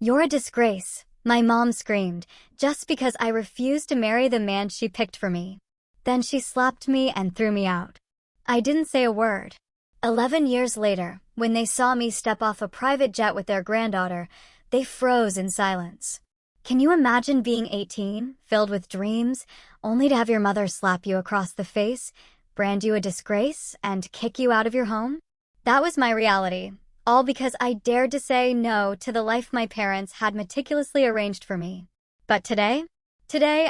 "You're a disgrace," my mom screamed, just because I refused to marry the man she picked for me. Then she slapped me and threw me out. I didn't say a word. 11 years later, when they saw me step off a private jet with their granddaughter, they froze in silence. Can you imagine being 18, filled with dreams, only to have your mother slap you across the face, brand you a disgrace, and kick you out of your home? That was my reality, all because I dared to say no to the life my parents had meticulously arranged for me. But today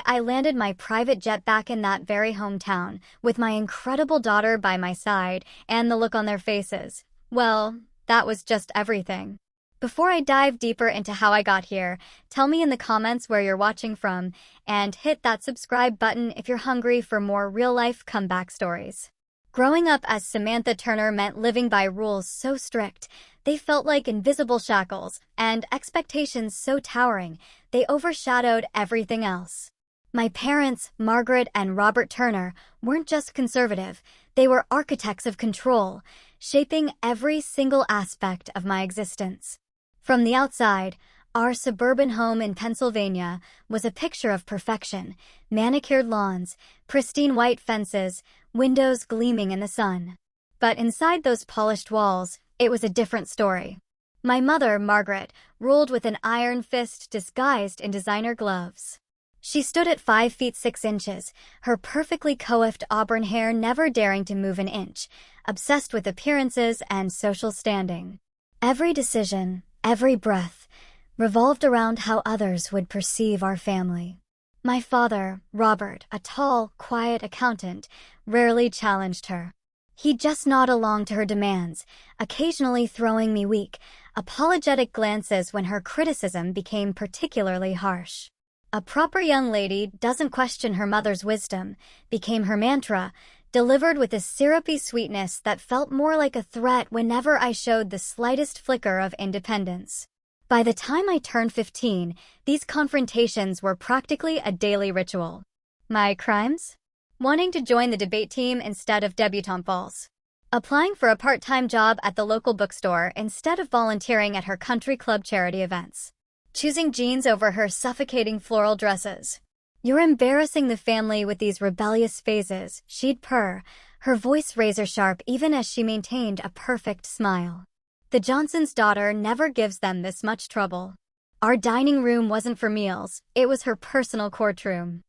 I landed my private jet back in that very hometown, with my incredible daughter by my side, and the look on their faces. Well, that was just everything. Before I dive deeper into how I got here, tell me in the comments where you're watching from, and hit that subscribe button if you're hungry for more real-life comeback stories. Growing up as Samantha Turner meant living by rules so strict, they felt like invisible shackles, and expectations so towering, they overshadowed everything else. My parents, Margaret and Robert Turner, weren't just conservative, they were architects of control, shaping every single aspect of my existence. From the outside, our suburban home in Pennsylvania was a picture of perfection: manicured lawns, pristine white fences, windows gleaming in the sun. But inside those polished walls, it was a different story. My mother, Margaret, ruled with an iron fist disguised in designer gloves. She stood at 5 feet 6 inches, her perfectly coiffed auburn hair never daring to move an inch, obsessed with appearances and social standing. Every decision, every breath, revolved around how others would perceive our family. My father, Robert, a tall, quiet accountant, rarely challenged her. He'd just nod along to her demands, occasionally throwing me weak, apologetic glances when her criticism became particularly harsh. "A proper young lady doesn't question her mother's wisdom," became her mantra, delivered with a syrupy sweetness that felt more like a threat whenever I showed the slightest flicker of independence. By the time I turned 15, these confrontations were practically a daily ritual. My crimes? Wanting to join the debate team instead of debutante balls. Applying for a part-time job at the local bookstore instead of volunteering at her country club charity events. Choosing jeans over her suffocating floral dresses. "You're embarrassing the family with these rebellious phases," she'd purr, her voice razor-sharp even as she maintained a perfect smile. The Johnson's daughter never gives them this much trouble. Our dining room wasn't for meals, it was her personal courtroom.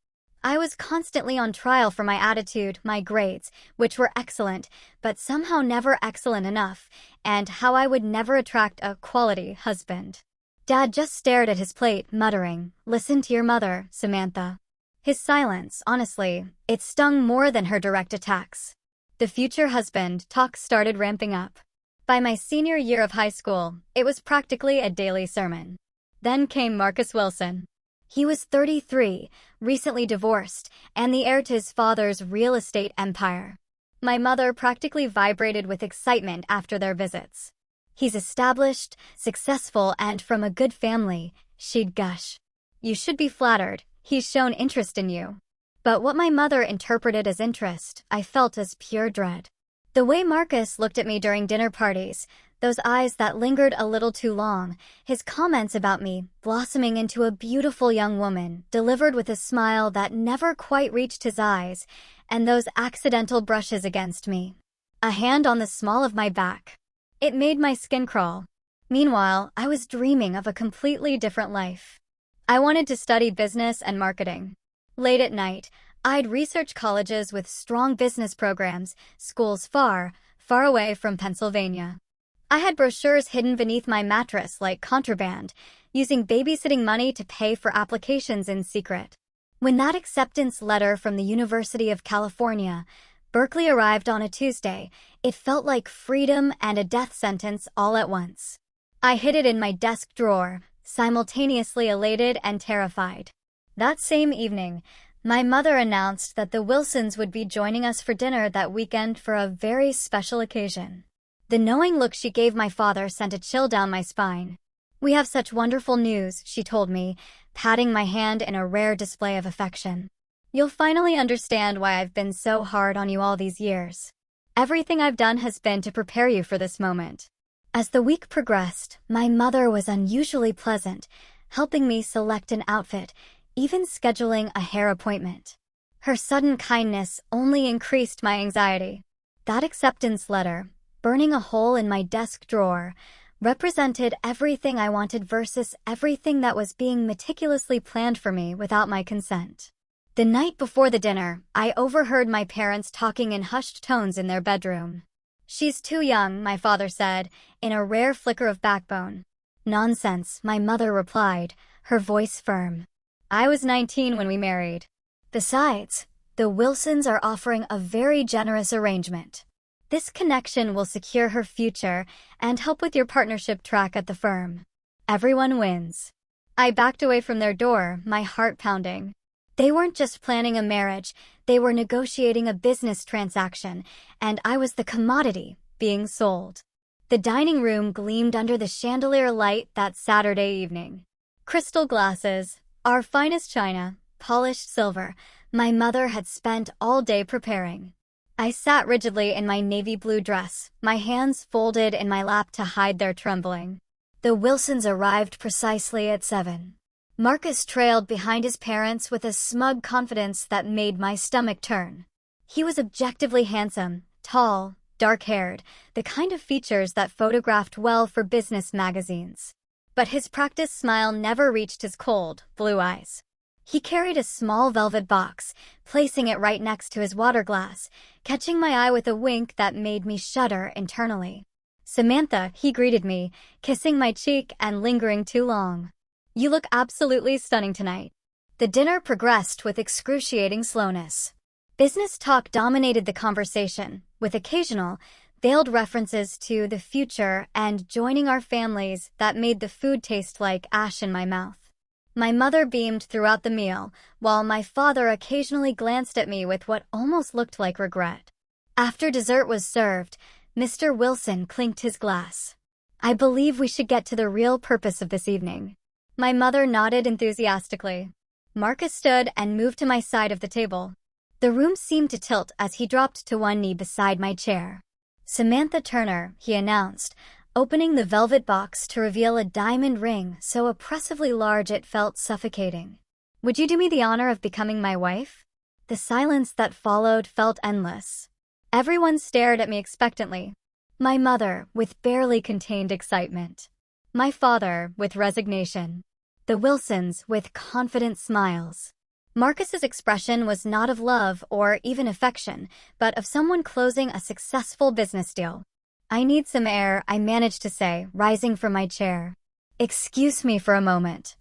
I was constantly on trial for my attitude, my grades, which were excellent, but somehow never excellent enough, and how I would never attract a quality husband. Dad just stared at his plate, muttering, "Listen to your mother, Samantha." His silence, honestly, it stung more than her direct attacks. The future husband talk started ramping up. By my senior year of high school, it was practically a daily sermon. Then came Marcus Wilson. He was 33, recently divorced, and the heir to his father's real estate empire. My mother practically vibrated with excitement after their visits. "He's established, successful, and from a good family," she'd gush. "You should be flattered, he's shown interest in you." But what my mother interpreted as interest, I felt as pure dread. The way Marcus looked at me during dinner parties, those eyes that lingered a little too long, his comments about me blossoming into a beautiful young woman, delivered with a smile that never quite reached his eyes, and those accidental brushes against me. A hand on the small of my back. It made my skin crawl. Meanwhile, I was dreaming of a completely different life. I wanted to study business and marketing. Late at night, I'd research colleges with strong business programs, schools far, far away from Pennsylvania. I had brochures hidden beneath my mattress like contraband, using babysitting money to pay for applications in secret. When that acceptance letter from the University of California, Berkeley, arrived on a Tuesday, it felt like freedom and a death sentence all at once. I hid it in my desk drawer, simultaneously elated and terrified. That same evening, my mother announced that the Wilsons would be joining us for dinner that weekend for a very special occasion. The knowing look she gave my father sent a chill down my spine. "We have such wonderful news," she told me, patting my hand in a rare display of affection. "You'll finally understand why I've been so hard on you all these years. Everything I've done has been to prepare you for this moment." As the week progressed, my mother was unusually pleasant, helping me select an outfit, even scheduling a hair appointment. Her sudden kindness only increased my anxiety. That acceptance letter, burning a hole in my desk drawer, represented everything I wanted versus everything that was being meticulously planned for me without my consent. The night before the dinner, I overheard my parents talking in hushed tones in their bedroom. "She's too young," my father said, in a rare flicker of backbone. "Nonsense," my mother replied, her voice firm. "I was 19 when we married. Besides, the Wilsons are offering a very generous arrangement. This connection will secure her future and help with your partnership track at the firm. Everyone wins." I backed away from their door, my heart pounding. They weren't just planning a marriage, they were negotiating a business transaction, and I was the commodity being sold. The dining room gleamed under the chandelier light that Saturday evening. Crystal glasses, our finest china, polished silver, my mother had spent all day preparing. I sat rigidly in my navy blue dress, my hands folded in my lap to hide their trembling. The Wilsons arrived precisely at 7. Marcus trailed behind his parents with a smug confidence that made my stomach turn. He was objectively handsome, tall, dark-haired, the kind of features that photographed well for business magazines. But his practiced smile never reached his cold, blue eyes. He carried a small velvet box, placing it right next to his water glass, catching my eye with a wink that made me shudder internally. "Samantha," he greeted me, kissing my cheek and lingering too long. "You look absolutely stunning tonight." The dinner progressed with excruciating slowness. Business talk dominated the conversation, with occasional, veiled references to the future and joining our families that made the food taste like ash in my mouth. My mother beamed throughout the meal, while my father occasionally glanced at me with what almost looked like regret. After dessert was served, Mr. Wilson clinked his glass. "I believe we should get to the real purpose of this evening." My mother nodded enthusiastically. Marcus stood and moved to my side of the table. The room seemed to tilt as he dropped to one knee beside my chair. "Samantha Turner," he announced, opening the velvet box to reveal a diamond ring so oppressively large it felt suffocating. "Would you do me the honor of becoming my wife?" The silence that followed felt endless. Everyone stared at me expectantly. My mother, with barely contained excitement. My father, with resignation. The Wilsons, with confident smiles. Marcus's expression was not of love or even affection, but of someone closing a successful business deal. "I need some air," I managed to say, rising from my chair. "Excuse me for a moment."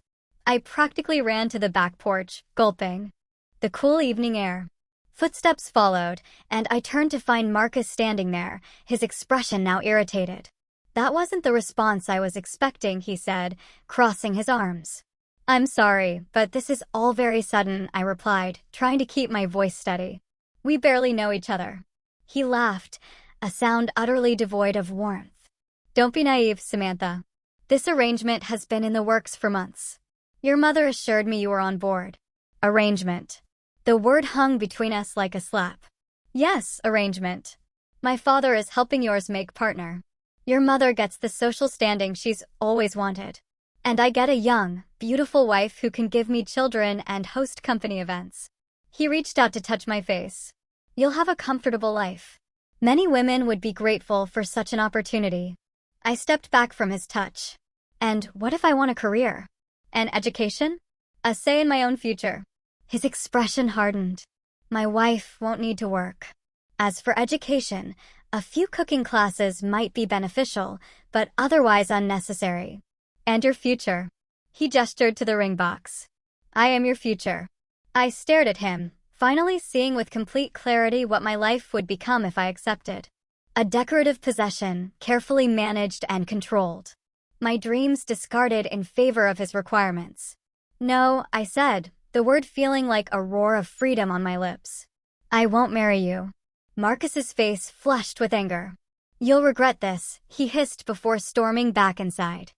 I practically ran to the back porch, gulping. The cool evening air. Footsteps followed, and I turned to find Marcus standing there, his expression now irritated. "That wasn't the response I was expecting," he said, crossing his arms. "I'm sorry, but this is all very sudden," I replied, trying to keep my voice steady. "We barely know each other." He laughed, a sound utterly devoid of warmth. "Don't be naive, Samantha. This arrangement has been in the works for months. Your mother assured me you were on board." "Arrangement." The word hung between us like a slap. "Yes, arrangement. My father is helping yours make partner. Your mother gets the social standing she's always wanted. And I get a young, beautiful wife who can give me children and host company events." He reached out to touch my face. "You'll have a comfortable life. Many women would be grateful for such an opportunity." I stepped back from his touch. "And what if I want a career? An education? A say in my own future?" His expression hardened. "My wife won't need to work. As for education, a few cooking classes might be beneficial, but otherwise unnecessary." "And your future?" He gestured to the ring box. "I am your future." I stared at him, finally seeing with complete clarity what my life would become if I accepted. A decorative possession, carefully managed and controlled. My dreams discarded in favor of his requirements. "No," I said, the word feeling like a roar of freedom on my lips. "I won't marry you." Marcus's face flushed with anger. "You'll regret this," he hissed before storming back inside.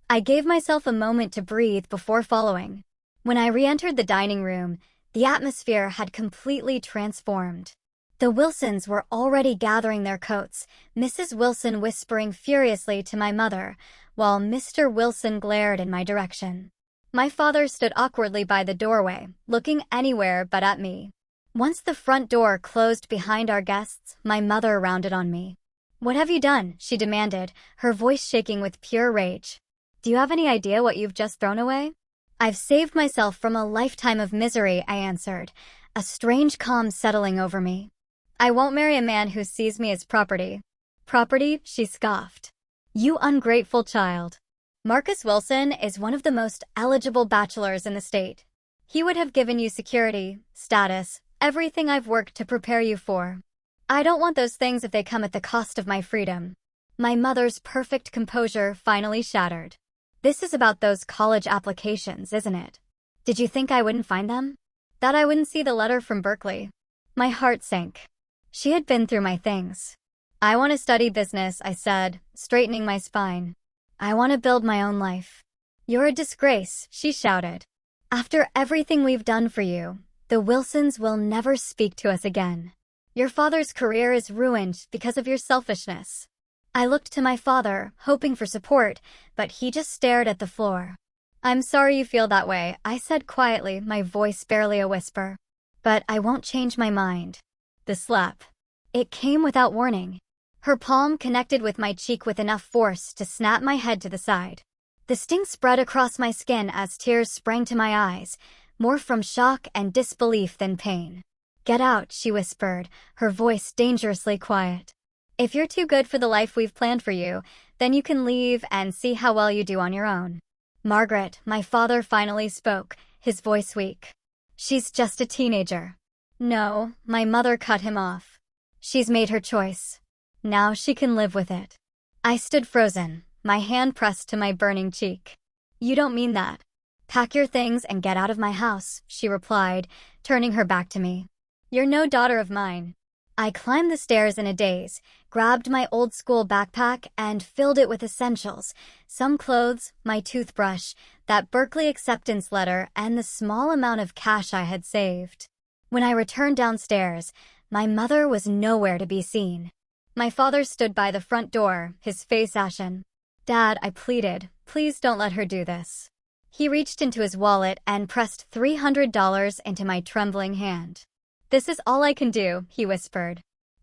I gave myself a moment to breathe before following. When I re-entered the dining room, the atmosphere had completely transformed. The Wilsons were already gathering their coats, Mrs. Wilson whispering furiously to my mother, while Mr. Wilson glared in my direction. My father stood awkwardly by the doorway, looking anywhere but at me. Once the front door closed behind our guests, my mother rounded on me. "What have you done?" she demanded, her voice shaking with pure rage. "Do you have any idea what you've just thrown away?" "I've saved myself from a lifetime of misery," I answered, a strange calm settling over me. "I won't marry a man who sees me as property." "Property?" she scoffed. "You ungrateful child. Marcus Wilson is one of the most eligible bachelors in the state. He would have given you security, status, everything I've worked to prepare you for. I don't want those things if they come at the cost of my freedom." My mother's perfect composure finally shattered. "This is about those college applications, isn't it? Did you think I wouldn't find them? That I wouldn't see the letter from Berkeley?" My heart sank. She had been through my things. "I want to study business," I said, straightening my spine. "I want to build my own life." "You're a disgrace," she shouted. "After everything we've done for you, the Wilsons will never speak to us again. Your father's career is ruined because of your selfishness." I looked to my father, hoping for support, but he just stared at the floor. "I'm sorry you feel that way," I said quietly, my voice barely a whisper. "But I won't change my mind." The slap. It came without warning. Her palm connected with my cheek with enough force to snap my head to the side. The sting spread across my skin as tears sprang to my eyes, more from shock and disbelief than pain. "Get out," she whispered, her voice dangerously quiet. "If you're too good for the life we've planned for you, then you can leave and see how well you do on your own." "Margaret," my father finally spoke, his voice weak. "She's just a teenager." "No," my mother cut him off. "She's made her choice. Now she can live with it." I stood frozen, my hand pressed to my burning cheek. "You don't mean that." "Pack your things and get out of my house," she replied, turning her back to me. "You're no daughter of mine." I climbed the stairs in a daze, grabbed my old school backpack and filled it with essentials, some clothes, my toothbrush, that Berkeley acceptance letter, and the small amount of cash I had saved. When I returned downstairs, my mother was nowhere to be seen. My father stood by the front door, his face ashen. "Dad," I pleaded, "please don't let her do this." He reached into his wallet and pressed $300 into my trembling hand. "This is all I can do," he whispered.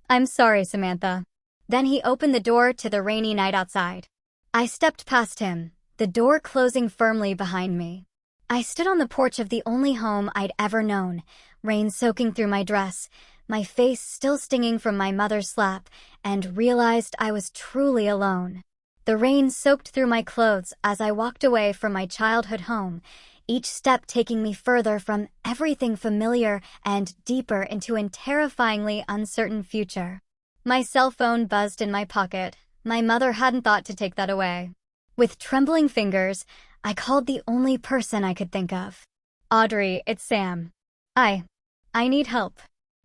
"I'm sorry, Samantha." Then he opened the door to the rainy night outside. I stepped past him, the door closing firmly behind me. I stood on the porch of the only home I'd ever known, rain soaking through my dress, my face still stinging from my mother's slap, and realized I was truly alone. The rain soaked through my clothes as I walked away from my childhood home, each step taking me further from everything familiar and deeper into a terrifyingly uncertain future. My cell phone buzzed in my pocket. My mother hadn't thought to take that away. With trembling fingers, I called the only person I could think of. "Audrey, it's Sam. I need help."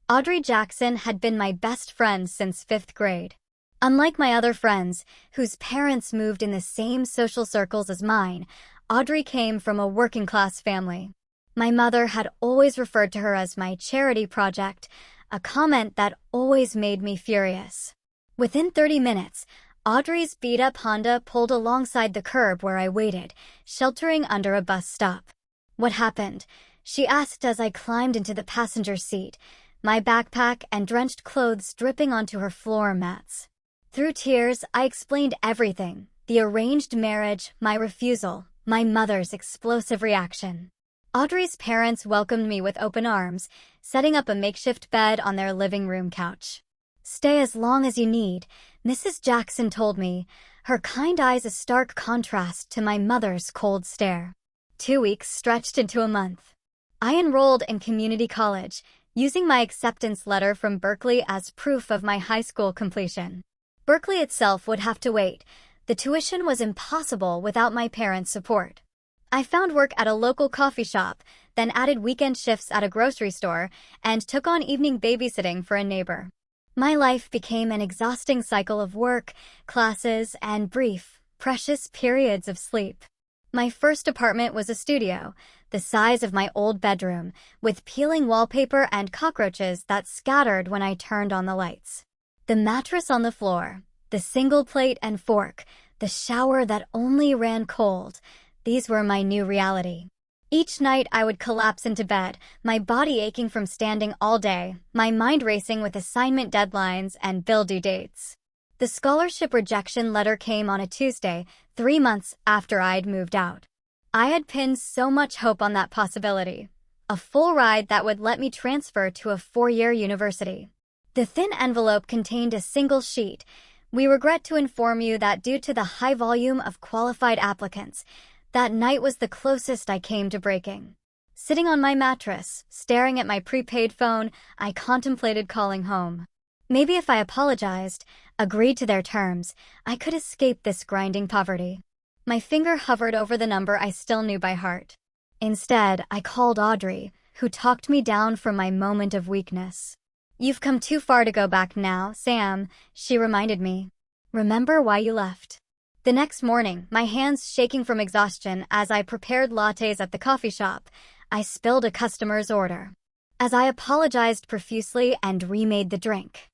Audrey Jackson had been my best friend since 5th grade. Unlike my other friends, whose parents moved in the same social circles as mine, Audrey came from a working-class family. My mother had always referred to her as my charity project, a comment that always made me furious. Within 30 minutes, Audrey's beat-up Honda pulled alongside the curb where I waited, sheltering under a bus stop. "What happened?" she asked as I climbed into the passenger seat, my backpack and drenched clothes dripping onto her floor mats. Through tears, I explained everything: the arranged marriage, my refusal, my mother's explosive reaction. Audrey's parents welcomed me with open arms, setting up a makeshift bed on their living room couch. "Stay as long as you need," Mrs. Jackson told me, her kind eyes a stark contrast to my mother's cold stare. 2 weeks stretched into a month. I enrolled in community college, using my acceptance letter from Berkeley as proof of my high school completion. Berkeley itself would have to wait. The tuition was impossible without my parents' support. I found work at a local coffee shop, then added weekend shifts at a grocery store, and took on evening babysitting for a neighbor. My life became an exhausting cycle of work, classes, and brief, precious periods of sleep. My first apartment was a studio, the size of my old bedroom, with peeling wallpaper and cockroaches that scattered when I turned on the lights. The mattress on the floor, the single plate and fork, the shower that only ran cold, these were my new reality. Each night I would collapse into bed, my body aching from standing all day, my mind racing with assignment deadlines and bill due dates. The scholarship rejection letter came on a Tuesday, 3 months after I'd moved out. I had pinned so much hope on that possibility. A full ride that would let me transfer to a 4-year university. The thin envelope contained a single sheet. We regret to inform you that due to the high volume of qualified applicants, that night was the closest I came to breaking. Sitting on my mattress, staring at my prepaid phone, I contemplated calling home. Maybe if I apologized, agreed to their terms, I could escape this grinding poverty. My finger hovered over the number I still knew by heart. Instead, I called Audrey, who talked me down from my moment of weakness. "You've come too far to go back now, Sam," she reminded me. "Remember why you left." The next morning, my hands shaking from exhaustion as I prepared lattes at the coffee shop, I spilled a customer's order. As I apologized profusely and remade the drink,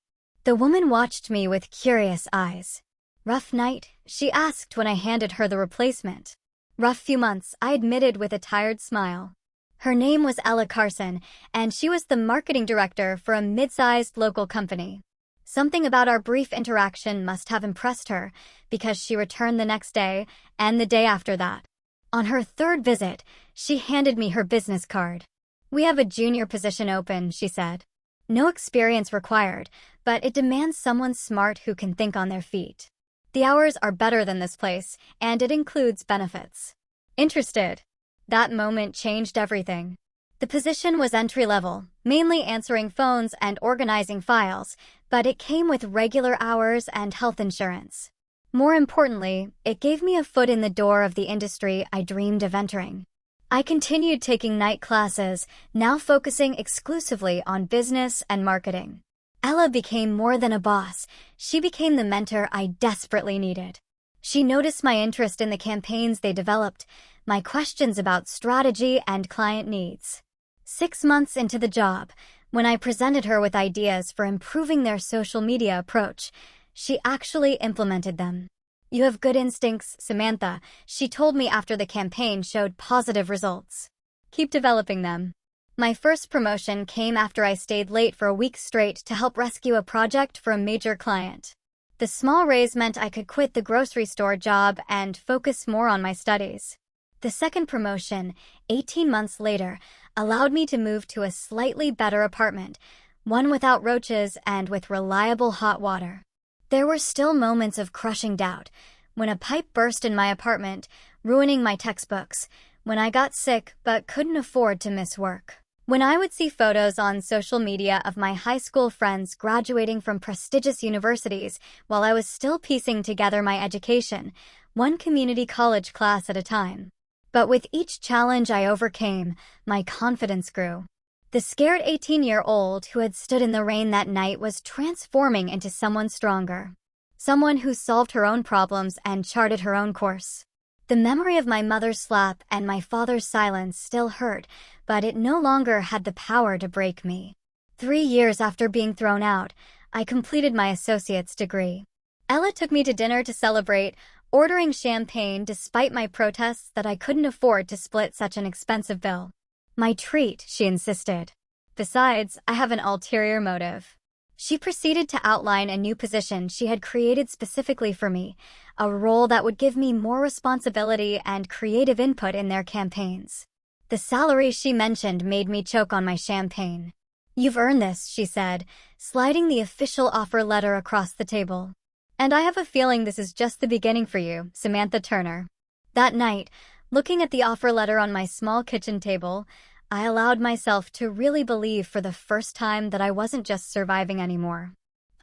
the woman watched me with curious eyes. "Rough night?" she asked when I handed her the replacement. "Rough few months," I admitted with a tired smile. Her name was Ella Carson, and she was the marketing director for a mid-sized local company. Something about our brief interaction must have impressed her, because she returned the next day, and the day after that. On her third visit, she handed me her business card. "We have a junior position open," she said. "No experience required, but it demands someone smart who can think on their feet. The hours are better than this place, and it includes benefits. Interested?" That moment changed everything. The position was entry-level, mainly answering phones and organizing files, but it came with regular hours and health insurance. More importantly, it gave me a foot in the door of the industry I dreamed of entering. I continued taking night classes, now focusing exclusively on business and marketing. Ella became more than a boss. She became the mentor I desperately needed. She noticed my interest in the campaigns they developed, my questions about strategy and client needs. 6 months into the job, when I presented her with ideas for improving their social media approach, she actually implemented them. "You have good instincts, Samantha," she told me after the campaign showed positive results. "Keep developing them." My first promotion came after I stayed late for a week straight to help rescue a project for a major client. The small raise meant I could quit the grocery store job and focus more on my studies. The second promotion, 18 months later, allowed me to move to a slightly better apartment, one without roaches and with reliable hot water. There were still moments of crushing doubt, when a pipe burst in my apartment, ruining my textbooks, when I got sick but couldn't afford to miss work. When I would see photos on social media of my high school friends graduating from prestigious universities while I was still piecing together my education, one community college class at a time. But with each challenge I overcame, my confidence grew. The scared 18-year-old who had stood in the rain that night was transforming into someone stronger. Someone who solved her own problems and charted her own course. The memory of my mother's slap and my father's silence still hurt, but it no longer had the power to break me. 3 years after being thrown out, I completed my associate's degree. Ella took me to dinner to celebrate, ordering champagne despite my protests that I couldn't afford to split such an expensive bill. "My treat," she insisted. "Besides, I have an ulterior motive." She proceeded to outline a new position she had created specifically for me, a role that would give me more responsibility and creative input in their campaigns. The salary she mentioned made me choke on my champagne. "You've earned this," she said, sliding the official offer letter across the table. "And I have a feeling this is just the beginning for you, Samantha Turner." That night, looking at the offer letter on my small kitchen table, I allowed myself to really believe for the first time that I wasn't just surviving anymore.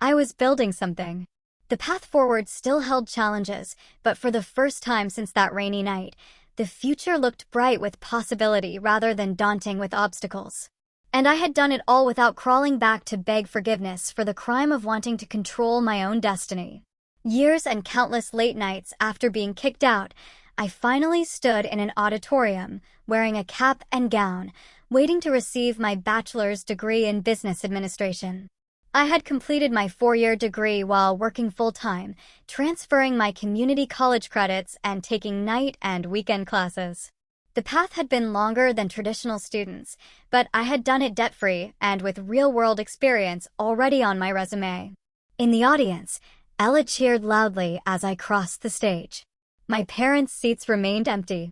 I was building something. The path forward still held challenges, but for the first time since that rainy night, the future looked bright with possibility rather than daunting with obstacles. And I had done it all without crawling back to beg forgiveness for the crime of wanting to control my own destiny. Years and countless late nights after being kicked out, I finally stood in an auditorium, wearing a cap and gown, waiting to receive my bachelor's degree in business administration. I had completed my 4-year degree while working full-time, transferring my community college credits and taking night and weekend classes. The path had been longer than traditional students, but I had done it debt-free and with real-world experience already on my resume. In the audience, Ella cheered loudly as I crossed the stage. My parents' seats remained empty.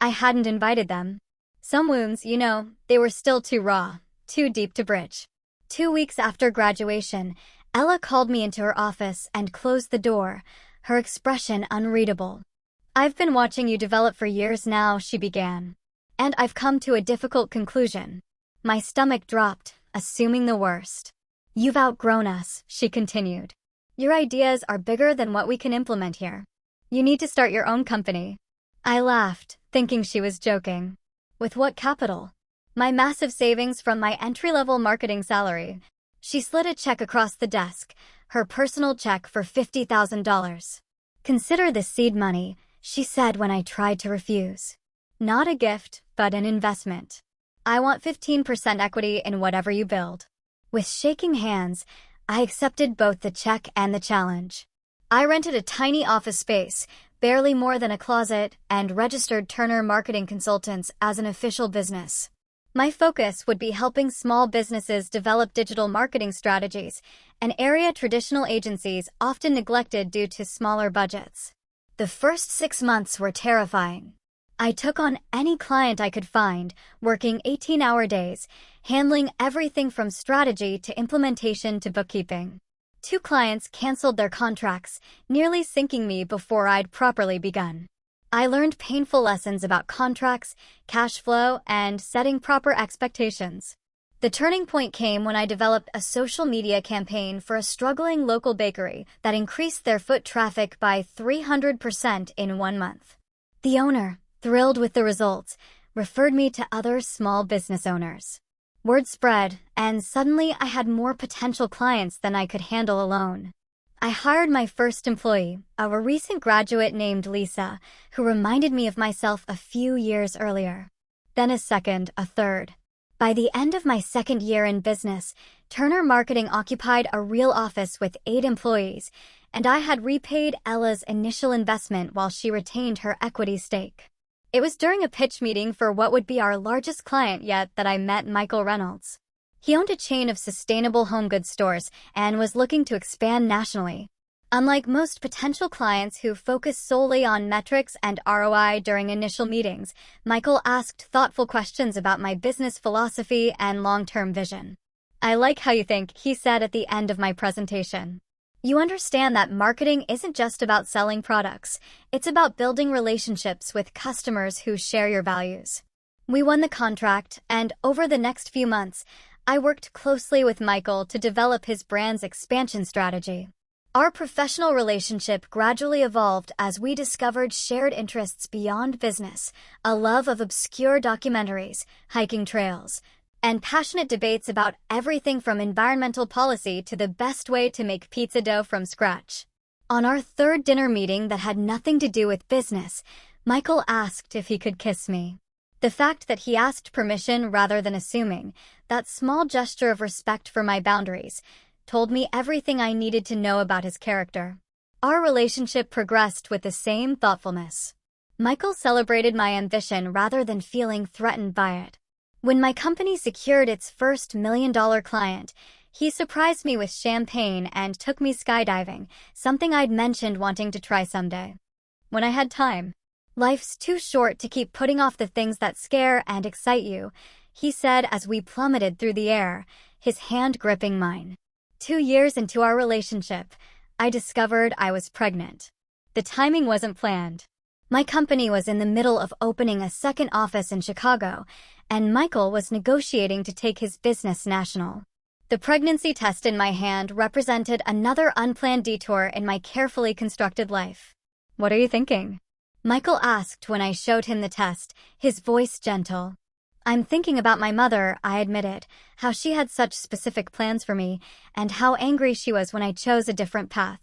I hadn't invited them. Some wounds, they were still too raw, too deep to bridge. 2 weeks after graduation, Ella called me into her office and closed the door, her expression unreadable. "I've been watching you develop for years now," she began. "And I've come to a difficult conclusion." My stomach dropped, assuming the worst. "You've outgrown us," she continued. "Your ideas are bigger than what we can implement here. You need to start your own company." I laughed, thinking she was joking. "With what capital?" "My massive savings from my entry-level marketing salary." She slid a check across the desk, her personal check for $50,000. "Consider this seed money," she said when I tried to refuse. "Not a gift, but an investment. I want 15% equity in whatever you build." With shaking hands, I accepted both the check and the challenge. I rented a tiny office space, barely more than a closet, and registered Turner Marketing Consultants as an official business. My focus would be helping small businesses develop digital marketing strategies, an area traditional agencies often neglected due to smaller budgets. The first 6 months were terrifying. I took on any client I could find, working 18-hour days, handling everything from strategy to implementation to bookkeeping. 2 clients canceled their contracts, nearly sinking me before I'd properly begun. I learned painful lessons about contracts, cash flow, and setting proper expectations. The turning point came when I developed a social media campaign for a struggling local bakery that increased their foot traffic by 300% in 1 month. The owner, thrilled with the results, referred me to other small business owners. Word spread, and suddenly I had more potential clients than I could handle alone. I hired my first employee, a recent graduate named Lisa, who reminded me of myself a few years earlier. Then a second, a third. By the end of my 2nd year in business, Turner Marketing occupied a real office with 8 employees, and I had repaid Ella's initial investment while she retained her equity stake. It was during a pitch meeting for what would be our largest client yet that I met Michael Reynolds. He owned a chain of sustainable home goods stores and was looking to expand nationally. Unlike most potential clients who focus solely on metrics and ROI during initial meetings, Michael asked thoughtful questions about my business philosophy and long-term vision. "I like how you think," he said at the end of my presentation. "You understand that marketing isn't just about selling products. It's about building relationships with customers who share your values." We won the contract, and over the next few months, I worked closely with Michael to develop his brand's expansion strategy. Our professional relationship gradually evolved as we discovered shared interests beyond business, a love of obscure documentaries, hiking trails, and passionate debates about everything from environmental policy to the best way to make pizza dough from scratch. On our 3rd dinner meeting that had nothing to do with business, Michael asked if he could kiss me. The fact that he asked permission rather than assuming, that small gesture of respect for my boundaries, told me everything I needed to know about his character. Our relationship progressed with the same thoughtfulness. Michael celebrated my ambition rather than feeling threatened by it. When my company secured its first $1 million client, he surprised me with champagne and took me skydiving, something I'd mentioned wanting to try someday. When I had time. "Life's too short to keep putting off the things that scare and excite you," he said as we plummeted through the air, his hand gripping mine. 2 years into our relationship, I discovered I was pregnant. The timing wasn't planned. My company was in the middle of opening a 2nd office in Chicago, and Michael was negotiating to take his business national. The pregnancy test in my hand represented another unplanned detour in my carefully constructed life. "What are you thinking?" Michael asked when I showed him the test, his voice gentle. "I'm thinking about my mother," I admitted, how she had such specific plans for me, and how angry she was when I chose a different path.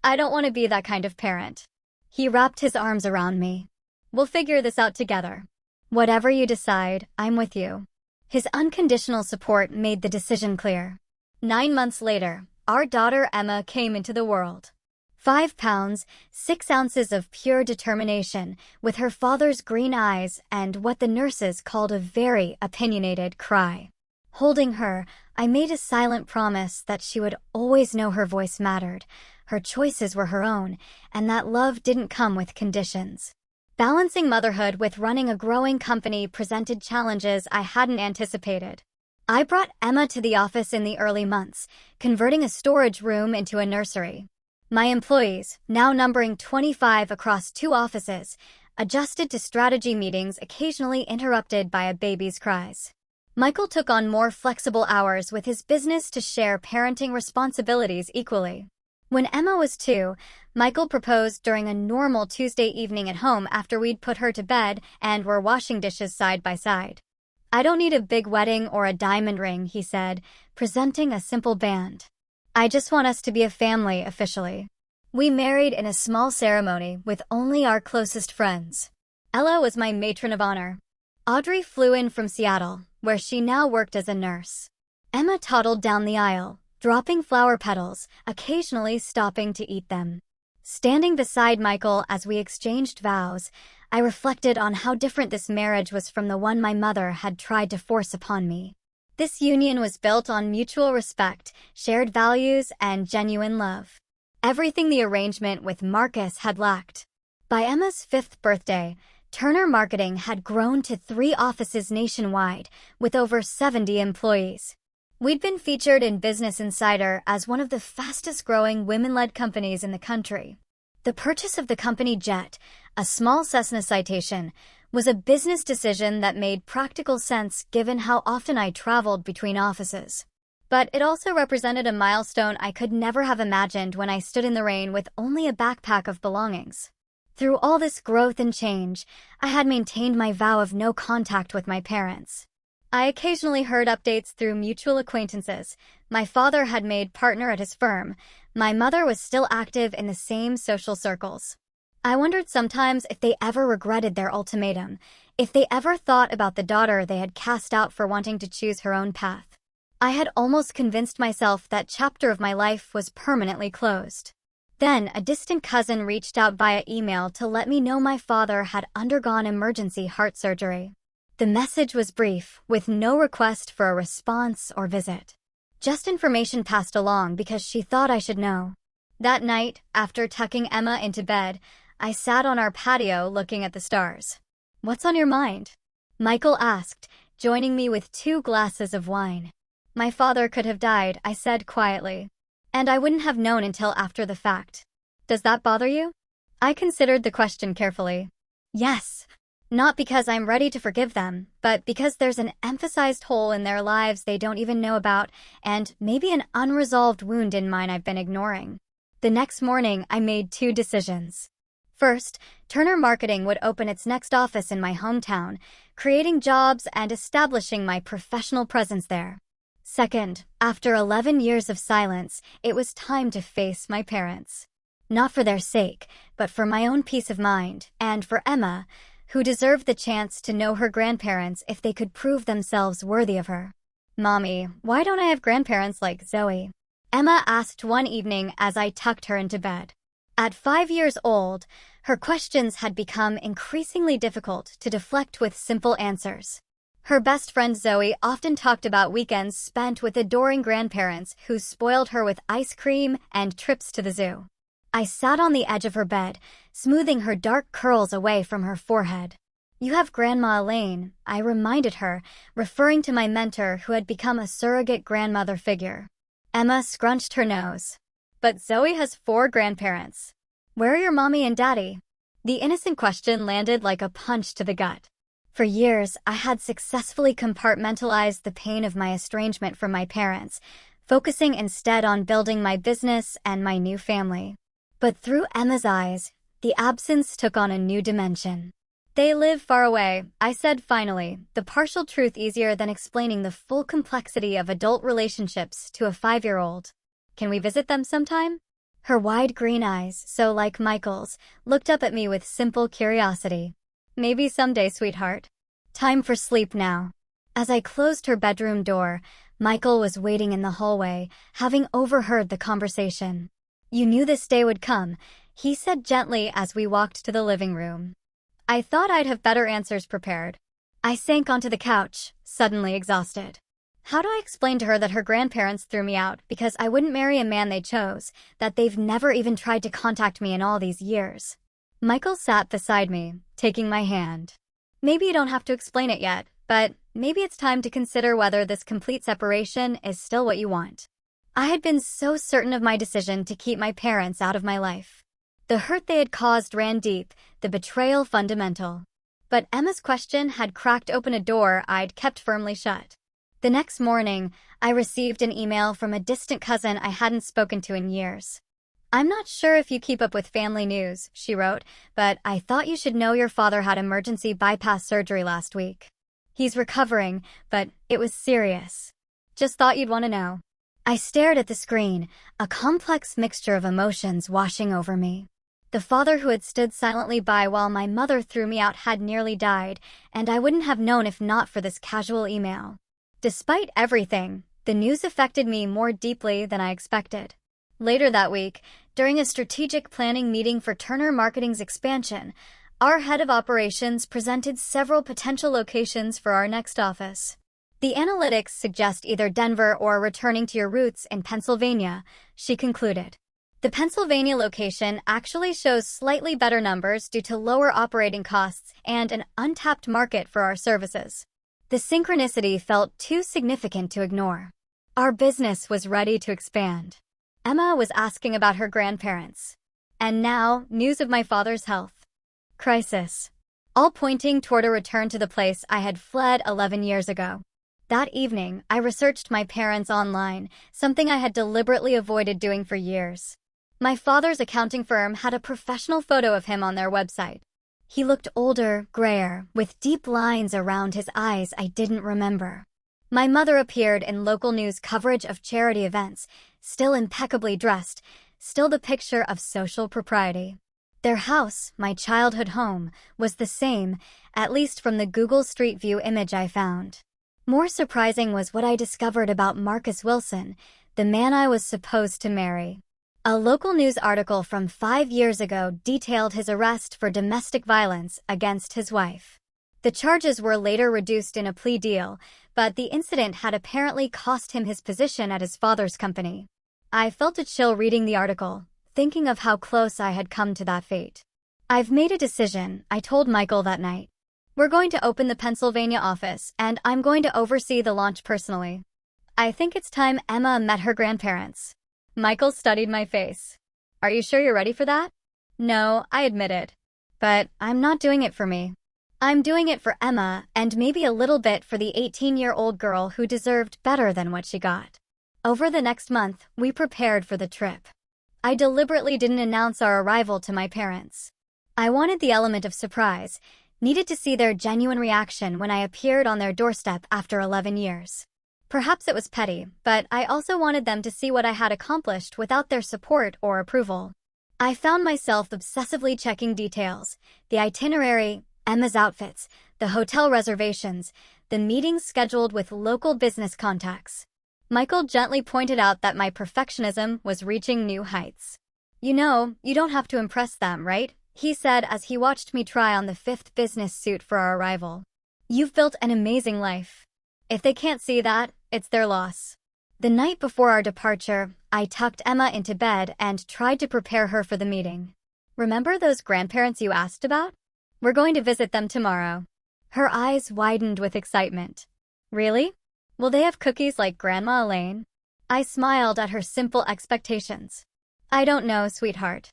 "I don't want to be that kind of parent." He wrapped his arms around me. We'll figure this out together. Whatever you decide, I'm with you. His unconditional support made the decision clear. 9 months later, our daughter Emma came into the world. 5 pounds, 6 ounces of pure determination, with her father's green eyes and what the nurses called a very opinionated cry. Holding her, I made a silent promise that she would always know her voice mattered, her choices were her own, and that love didn't come with conditions. Balancing motherhood with running a growing company presented challenges I hadn't anticipated. I brought Emma to the office in the early months, converting a storage room into a nursery. My employees, now numbering 25 across 2 offices, adjusted to strategy meetings occasionally interrupted by a baby's cries. Michael took on more flexible hours with his business to share parenting responsibilities equally. When Emma was 2, Michael proposed during a normal Tuesday evening at home after we'd put her to bed and were washing dishes side by side. "I don't need a big wedding or a diamond ring," he said, presenting a simple band. "I just want us to be a family officially." We married in a small ceremony with only our closest friends. Ella was my matron of honor. Audrey flew in from Seattle, where she now worked as a nurse. Emma toddled down the aisle, dropping flower petals, occasionally stopping to eat them. Standing beside Michael as we exchanged vows, I reflected on how different this marriage was from the one my mother had tried to force upon me. This union was built on mutual respect, shared values, and genuine love. Everything the arrangement with Marcus had lacked. By Emma's 5th birthday, Turner Marketing had grown to 3 offices nationwide, with over 70 employees. We'd been featured in Business Insider as one of the fastest-growing women-led companies in the country. The purchase of the company jet, a small Cessna Citation, was a business decision that made practical sense given how often I traveled between offices. But it also represented a milestone I could never have imagined when I stood in the rain with only a backpack of belongings. Through all this growth and change, I had maintained my vow of no contact with my parents. I occasionally heard updates through mutual acquaintances. My father had made partner at his firm. My mother was still active in the same social circles. I wondered sometimes if they ever regretted their ultimatum, if they ever thought about the daughter they had cast out for wanting to choose her own path. I had almost convinced myself that chapter of my life was permanently closed. Then, a distant cousin reached out via email to let me know my father had undergone emergency heart surgery. The message was brief, with no request for a response or visit. Just information passed along because she thought I should know. That night, after tucking Emma into bed, I sat on our patio looking at the stars. "What's on your mind?" Michael asked, joining me with 2 glasses of wine. "My father could have died," I said quietly. "And I wouldn't have known until after the fact. Does that bother you?" I considered the question carefully. "Yes. Not because I'm ready to forgive them, but because there's an emphasized hole in their lives they don't even know about, and maybe an unresolved wound in mine I've been ignoring." The next morning, I made 2 decisions. First, Turner Marketing would open its next office in my hometown, creating jobs and establishing my professional presence there. Second, after 11 years of silence, it was time to face my parents. Not for their sake, but for my own peace of mind, and for Emma, who deserved the chance to know her grandparents if they could prove themselves worthy of her. "Mommy, why don't I have grandparents like Zoe?" Emma asked one evening as I tucked her into bed. At 5 years old, her questions had become increasingly difficult to deflect with simple answers. Her best friend Zoe often talked about weekends spent with adoring grandparents who spoiled her with ice cream and trips to the zoo. I sat on the edge of her bed, smoothing her dark curls away from her forehead. "You have Grandma Elaine," I reminded her, referring to my mentor who had become a surrogate grandmother figure. Emma scrunched her nose. "But Zoe has 4 grandparents. Where are your mommy and daddy?" The innocent question landed like a punch to the gut. For years, I had successfully compartmentalized the pain of my estrangement from my parents, focusing instead on building my business and my new family. But through Emma's eyes, the absence took on a new dimension. "They live far away," I said finally, the partial truth easier than explaining the full complexity of adult relationships to a 5-year-old. "Can we visit them sometime?" Her wide green eyes, so like Michael's, looked up at me with simple curiosity. Maybe someday, sweetheart. Time for sleep now. As I closed her bedroom door, Michael was waiting in the hallway, having overheard the conversation. "You knew this day would come," he said gently as we walked to the living room. I thought I'd have better answers prepared. I sank onto the couch, suddenly exhausted. How do I explain to her that her grandparents threw me out because I wouldn't marry a man they chose, that they've never even tried to contact me in all these years? Michael sat beside me, taking my hand. "Maybe you don't have to explain it yet, but maybe it's time to consider whether this complete separation is still what you want." I had been so certain of my decision to keep my parents out of my life. The hurt they had caused ran deep, the betrayal fundamental. But Emma's question had cracked open a door I'd kept firmly shut. The next morning, I received an email from a distant cousin I hadn't spoken to in years. "I'm not sure if you keep up with family news," she wrote, "but I thought you should know your father had emergency bypass surgery last week. He's recovering, but it was serious. Just thought you'd want to know." I stared at the screen, a complex mixture of emotions washing over me. The father who had stood silently by while my mother threw me out had nearly died, and I wouldn't have known if not for this casual email. Despite everything, the news affected me more deeply than I expected. Later that week, during a strategic planning meeting for Turner Marketing's expansion, our head of operations presented several potential locations for our next office. "The analytics suggest either Denver or returning to your roots in Pennsylvania," she concluded. The Pennsylvania location actually shows slightly better numbers due to lower operating costs and an untapped market for our services. The synchronicity felt too significant to ignore. Our business was ready to expand. Emma was asking about her grandparents. And now, news of my father's health crisis. All pointing toward a return to the place I had fled 11 years ago. That evening, I researched my parents online, something I had deliberately avoided doing for years. My father's accounting firm had a professional photo of him on their website. He looked older, grayer, with deep lines around his eyes I didn't remember. My mother appeared in local news coverage of charity events, still impeccably dressed, still the picture of social propriety. Their house, my childhood home, was the same, at least from the Google Street View image I found. More surprising was what I discovered about Marcus Wilson, the man I was supposed to marry. A local news article from 5 years ago detailed his arrest for domestic violence against his wife. The charges were later reduced in a plea deal, but the incident had apparently cost him his position at his father's company. I felt a chill reading the article, thinking of how close I had come to that fate. "I've made a decision," I told Michael that night. "We're going to open the Pennsylvania office, and I'm going to oversee the launch personally. I think it's time Emma met her grandparents." Michael studied my face. "Are you sure you're ready for that?" "No," I admitted. "But I'm not doing it for me. I'm doing it for Emma and maybe a little bit for the 18-year-old girl who deserved better than what she got." Over the next month, we prepared for the trip. I deliberately didn't announce our arrival to my parents. I wanted the element of surprise, needed to see their genuine reaction when I appeared on their doorstep after 11 years. Perhaps it was petty, but I also wanted them to see what I had accomplished without their support or approval. I found myself obsessively checking details: the itinerary, Emma's outfits, the hotel reservations, the meetings scheduled with local business contacts. Michael gently pointed out that my perfectionism was reaching new heights. "You know, you don't have to impress them, right?" he said as he watched me try on the 5th business suit for our arrival. "You've built an amazing life. If they can't see that, it's their loss." The night before our departure, I tucked Emma into bed and tried to prepare her for the meeting. "Remember those grandparents you asked about? We're going to visit them tomorrow." Her eyes widened with excitement. "Really? Will they have cookies like Grandma Elaine?" I smiled at her simple expectations. "I don't know, sweetheart.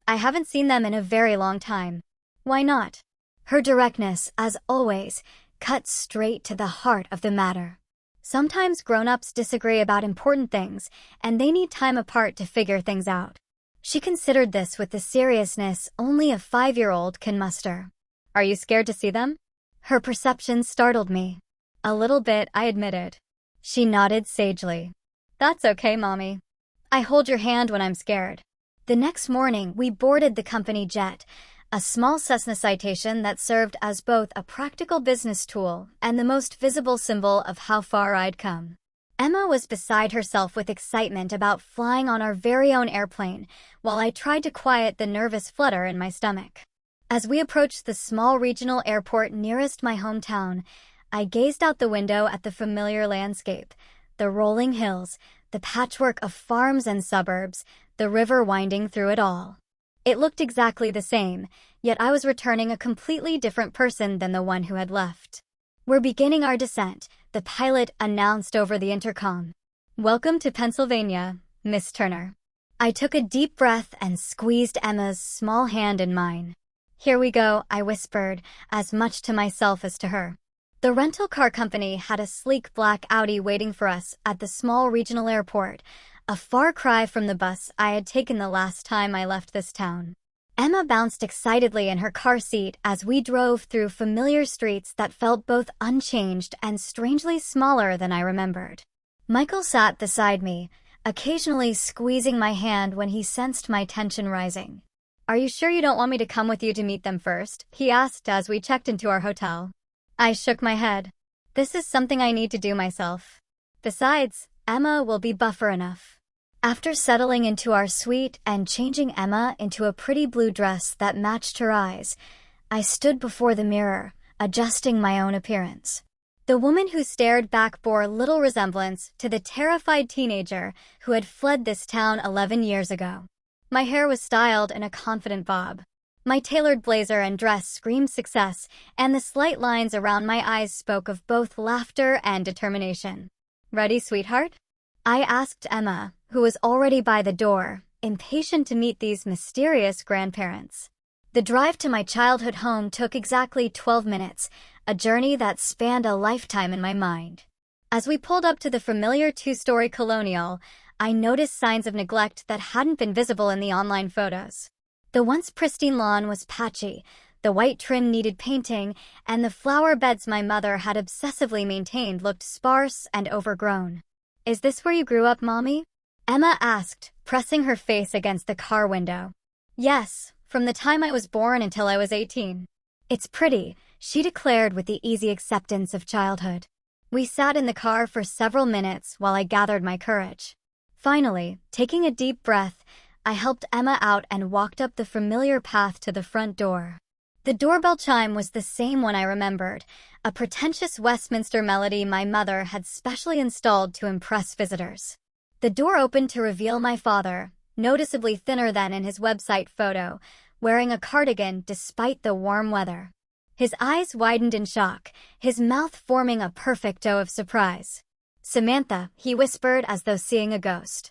I haven't seen them in a very long time." "Why not?" Her directness, as always, cut straight to the heart of the matter. Sometimes grown-ups disagree about important things, and they need time apart to figure things out. She considered this with the seriousness only a 5-year-old can muster. "Are you scared to see them?" Her perception startled me. "A little bit," I admitted. She nodded sagely. "That's okay, Mommy. I hold your hand when I'm scared." The next morning, we boarded the company jet, a small Cessna citation that served as both a practical business tool and the most visible symbol of how far I'd come. Emma was beside herself with excitement about flying on our very own airplane, while I tried to quiet the nervous flutter in my stomach. As we approached the small regional airport nearest my hometown, I gazed out the window at the familiar landscape, the rolling hills, the patchwork of farms and suburbs, the river winding through it all. It looked exactly the same, yet I was returning a completely different person than the one who had left. "We're beginning our descent," the pilot announced over the intercom. "Welcome to Pennsylvania, Miss Turner." I took a deep breath and squeezed Emma's small hand in mine. "Here we go," I whispered, as much to myself as to her. The rental car company had a sleek black Audi waiting for us at the small regional airport, a far cry from the bus I had taken the last time I left this town. Emma bounced excitedly in her car seat as we drove through familiar streets that felt both unchanged and strangely smaller than I remembered. Michael sat beside me, occasionally squeezing my hand when he sensed my tension rising. "Are you sure you don't want me to come with you to meet them first?" he asked as we checked into our hotel. I shook my head. "This is something I need to do myself. Besides, Emma will be buffer enough." After settling into our suite and changing Emma into a pretty blue dress that matched her eyes, I stood before the mirror, adjusting my own appearance. The woman who stared back bore little resemblance to the terrified teenager who had fled this town 11 years ago. My hair was styled in a confident bob. My tailored blazer and dress screamed success, and the slight lines around my eyes spoke of both laughter and determination. "Ready, sweetheart?" I asked Emma, who was already by the door, impatient to meet these mysterious grandparents. The drive to my childhood home took exactly 12 minutes, a journey that spanned a lifetime in my mind. As we pulled up to the familiar two-story colonial, I noticed signs of neglect that hadn't been visible in the online photos. The once pristine lawn was patchy, the white trim needed painting, and the flower beds my mother had obsessively maintained looked sparse and overgrown. "Is this where you grew up, Mommy?" Emma asked, pressing her face against the car window. "Yes, from the time I was born until I was 18. "It's pretty," she declared with the easy acceptance of childhood. We sat in the car for several minutes while I gathered my courage. Finally, taking a deep breath, I helped Emma out and walked up the familiar path to the front door. The doorbell chime was the same one I remembered, a pretentious Westminster melody my mother had specially installed to impress visitors. The door opened to reveal my father, noticeably thinner than in his website photo, wearing a cardigan despite the warm weather. His eyes widened in shock, his mouth forming a perfect O of surprise. "Samantha," he whispered as though seeing a ghost.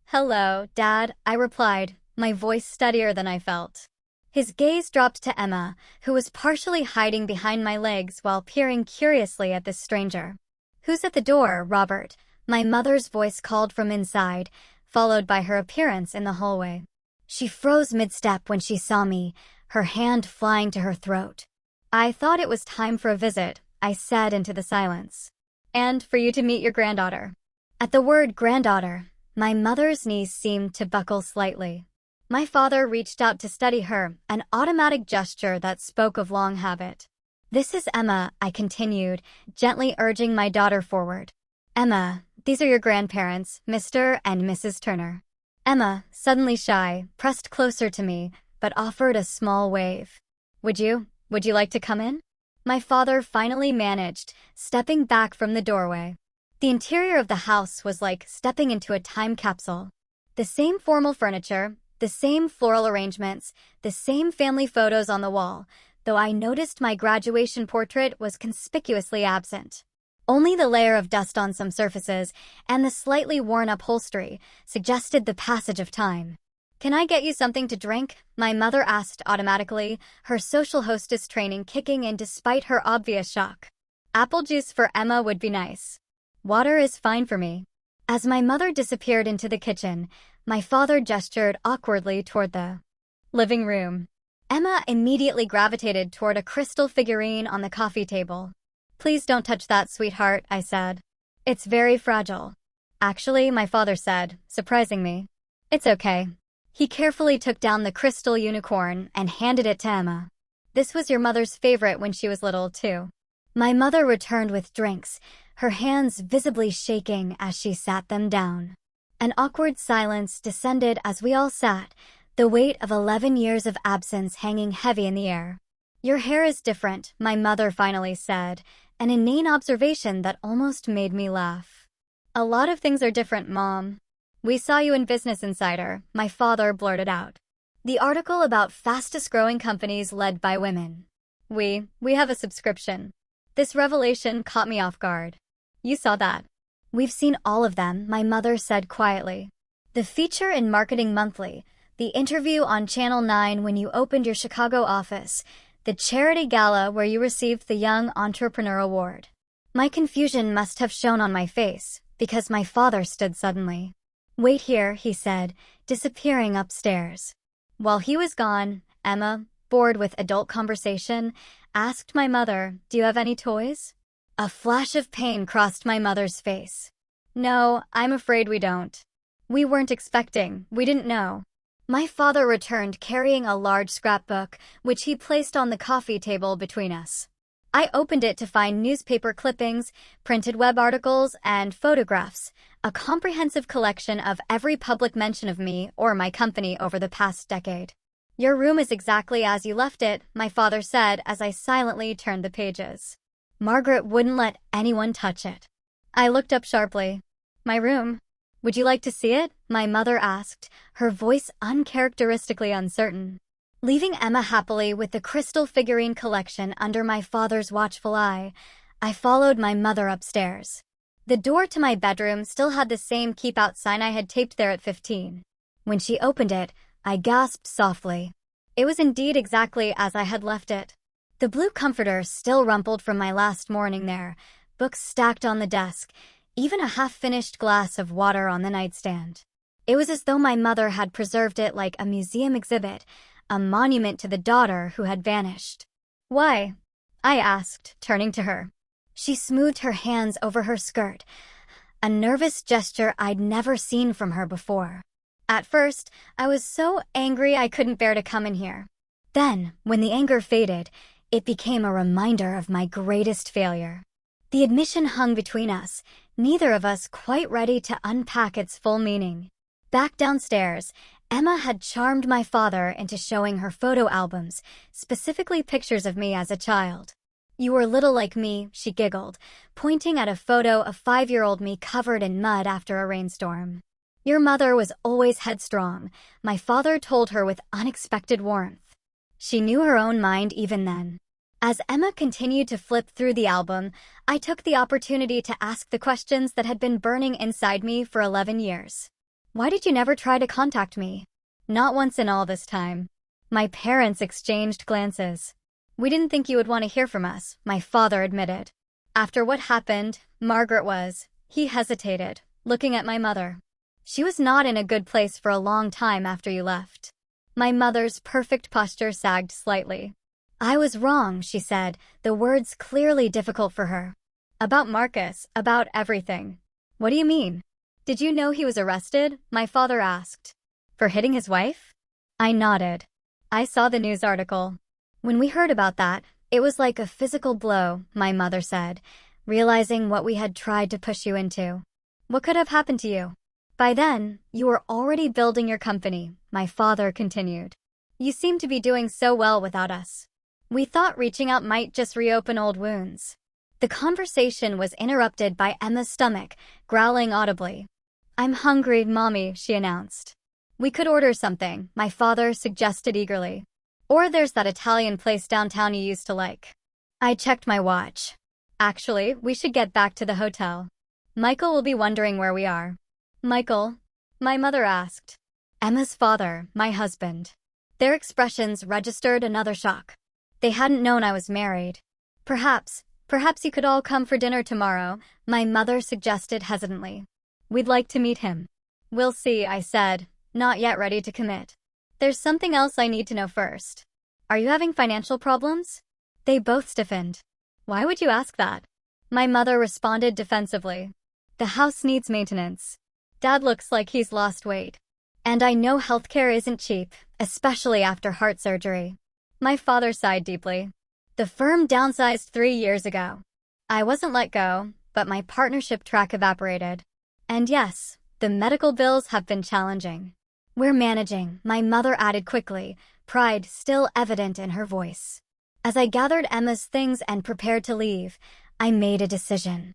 "Hello, Dad," I replied, my voice steadier than I felt. His gaze dropped to Emma, who was partially hiding behind my legs while peering curiously at this stranger. "Who's at the door, Robert?" my mother's voice called from inside, followed by her appearance in the hallway. She froze mid-step when she saw me, her hand flying to her throat. "I thought it was time for a visit," I said into the silence. "And for you to meet your granddaughter." At the word granddaughter, my mother's knees seemed to buckle slightly. My father reached out to steady her, an automatic gesture that spoke of long habit. "This is Emma," I continued, gently urging my daughter forward. "Emma, these are your grandparents, Mr. and Mrs. Turner." Emma, suddenly shy, pressed closer to me, but offered a small wave. Would you like to come in?" My father finally managed, stepping back from the doorway. The interior of the house was like stepping into a time capsule. The same formal furniture, the same floral arrangements, the same family photos on the wall, though I noticed my graduation portrait was conspicuously absent. Only the layer of dust on some surfaces and the slightly worn upholstery suggested the passage of time. "Can I get you something to drink?" my mother asked automatically, her social hostess training kicking in despite her obvious shock. "Apple juice for Emma would be nice." "Water is fine for me." As my mother disappeared into the kitchen, my father gestured awkwardly toward the living room. Emma immediately gravitated toward a crystal figurine on the coffee table. "Please don't touch that, sweetheart," I said. "It's very fragile." "Actually," my father said, surprising me. "It's okay." He carefully took down the crystal unicorn and handed it to Emma. This was your mother's favorite when she was little, too. My mother returned with drinks, her hands visibly shaking as she sat them down. An awkward silence descended as we all sat, the weight of 11 years of absence hanging heavy in the air. Your hair is different, my mother finally said, an inane observation that almost made me laugh. A lot of things are different, Mom. We saw you in Business Insider, my father blurted out. The article about fastest growing companies led by women. We have a subscription. This revelation caught me off guard. You saw that. We've seen all of them, my mother said quietly. The feature in Marketing Monthly, the interview on Channel 9 when you opened your Chicago office, the charity gala where you received the Young Entrepreneur Award. My confusion must have shown on my face, because my father stood suddenly. Wait here, he said, disappearing upstairs. While he was gone, Emma, bored with adult conversation, asked my mother, "Do you have any toys?" A flash of pain crossed my mother's face. "No, I'm afraid we don't. We weren't expecting, we didn't know." My father returned carrying a large scrapbook, which he placed on the coffee table between us. I opened it to find newspaper clippings, printed web articles, and photographs, a comprehensive collection of every public mention of me or my company over the past decade. Your room is exactly as you left it, my father said as I silently turned the pages. Margaret wouldn't let anyone touch it. I looked up sharply. My room? Would you like to see it? My mother asked, her voice uncharacteristically uncertain. Leaving Emma happily with the crystal figurine collection under my father's watchful eye, I followed my mother upstairs. The door to my bedroom still had the same keep out sign I had taped there at 15. When she opened it, I gasped softly. It was indeed exactly as I had left it. The blue comforter still rumpled from my last morning there, books stacked on the desk, even a half-finished glass of water on the nightstand. It was as though my mother had preserved it like a museum exhibit, a monument to the daughter who had vanished. "Why?" I asked, turning to her. She smoothed her hands over her skirt, a nervous gesture I'd never seen from her before. At first, I was so angry I couldn't bear to come in here. Then, when the anger faded, it became a reminder of my greatest failure. The admission hung between us, neither of us quite ready to unpack its full meaning. Back downstairs, Emma had charmed my father into showing her photo albums, specifically pictures of me as a child. "You were little like me," she giggled, pointing at a photo of 5-year-old me covered in mud after a rainstorm. "Your mother was always headstrong," my father told her with unexpected warmth. She knew her own mind even then. As Emma continued to flip through the album, I took the opportunity to ask the questions that had been burning inside me for 11 years. "Why did you never try to contact me?" "Not once in all this time." My parents exchanged glances. "We didn't think you would want to hear from us," my father admitted. After what happened, Margaret was. He hesitated, looking at my mother. "She was not in a good place for a long time after you left." My mother's perfect posture sagged slightly. "I was wrong," she said, the words clearly difficult for her. "About Marcus, about everything." "What do you mean?" "Did you know he was arrested?" my father asked. "For hitting his wife?" I nodded. "I saw the news article." "When we heard about that, it was like a physical blow," my mother said, realizing what we had tried to push you into. "What could have happened to you?" "By then, you were already building your company," my father continued. "You seem to be doing so well without us. We thought reaching out might just reopen old wounds." The conversation was interrupted by Emma's stomach, growling audibly. "I'm hungry, Mommy," she announced. "We could order something," my father suggested eagerly. "Or there's that Italian place downtown you used to like." I checked my watch. "Actually, we should get back to the hotel. Michael will be wondering where we are." "Michael?" my mother asked. Emma's father, my husband. Their expressions registered another shock. They hadn't known I was married. Perhaps you could all come for dinner tomorrow," my mother suggested hesitantly. "We'd like to meet him." "We'll see," I said, not yet ready to commit. "There's something else I need to know first. Are you having financial problems?" They both stiffened. "Why would you ask that?" My mother responded defensively. "The house needs maintenance. Dad looks like he's lost weight." And I know healthcare isn't cheap, especially after heart surgery. My father sighed deeply. The firm downsized 3 years ago. I wasn't let go, but my partnership track evaporated. And yes, the medical bills have been challenging. We're managing, my mother added quickly, pride still evident in her voice. As I gathered Emma's things and prepared to leave, I made a decision.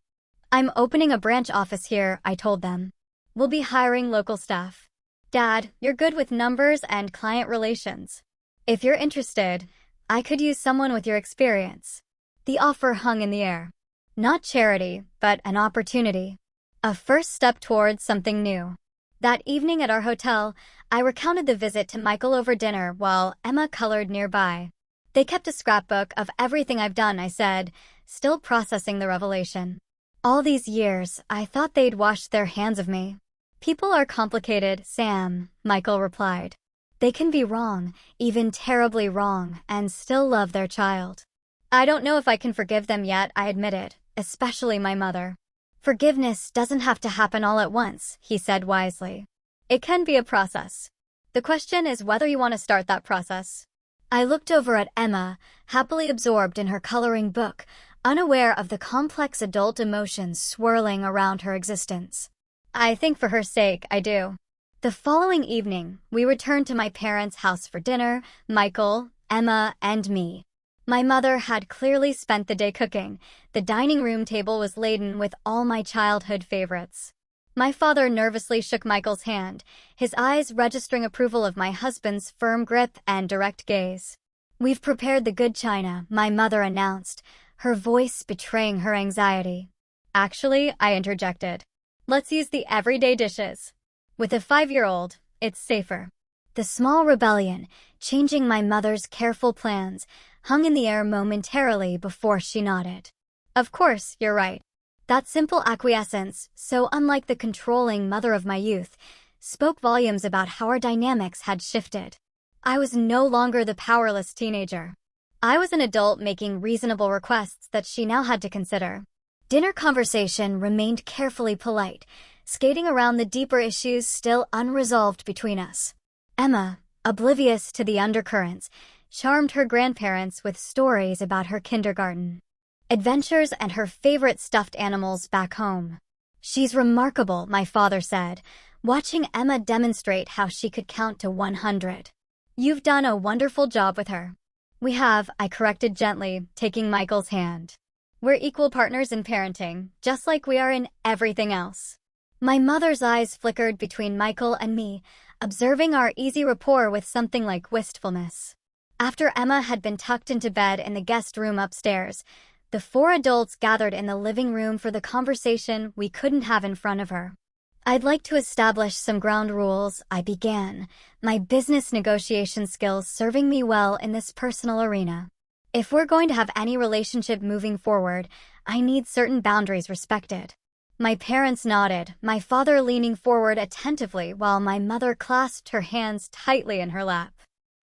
I'm opening a branch office here, I told them. We'll be hiring local staff. Dad, you're good with numbers and client relations. If you're interested, I could use someone with your experience. The offer hung in the air. Not charity, but an opportunity. A first step towards something new. That evening at our hotel, I recounted the visit to Michael over dinner while Emma colored nearby. They kept a scrapbook of everything I've done, I said, still processing the revelation. All these years, I thought they'd washed their hands of me. People are complicated, Sam, Michael replied. They can be wrong, even terribly wrong, and still love their child. I don't know if I can forgive them yet, I admitted, especially my mother. Forgiveness doesn't have to happen all at once, he said wisely. It can be a process. The question is whether you want to start that process. I looked over at Emma, happily absorbed in her coloring book, unaware of the complex adult emotions swirling around her existence. I think for her sake, I do. The following evening, we returned to my parents' house for dinner, Michael, Emma, and me. My mother had clearly spent the day cooking. The dining room table was laden with all my childhood favorites. My father nervously shook Michael's hand, his eyes registering approval of my husband's firm grip and direct gaze. We've prepared the good china, my mother announced, her voice betraying her anxiety. Actually, I interjected. Let's use the everyday dishes. With a 5-year-old, it's safer. The small rebellion, changing my mother's careful plans, hung in the air momentarily before she nodded. Of course, you're right. That simple acquiescence, so unlike the controlling mother of my youth, spoke volumes about how our dynamics had shifted. I was no longer the powerless teenager. I was an adult making reasonable requests that she now had to consider. Dinner conversation remained carefully polite, skating around the deeper issues still unresolved between us. Emma, oblivious to the undercurrents, charmed her grandparents with stories about her kindergarten adventures and her favorite stuffed animals back home. She's remarkable, my father said, watching Emma demonstrate how she could count to 100. You've done a wonderful job with her. We have, I corrected gently, taking Michael's hand. We're equal partners in parenting, just like we are in everything else. My mother's eyes flickered between Michael and me, observing our easy rapport with something like wistfulness. After Emma had been tucked into bed in the guest room upstairs, the 4 adults gathered in the living room for the conversation we couldn't have in front of her. I'd like to establish some ground rules, I began, my business negotiation skills serving me well in this personal arena. If we're going to have any relationship moving forward, I need certain boundaries respected. My parents nodded, my father leaning forward attentively while my mother clasped her hands tightly in her lap.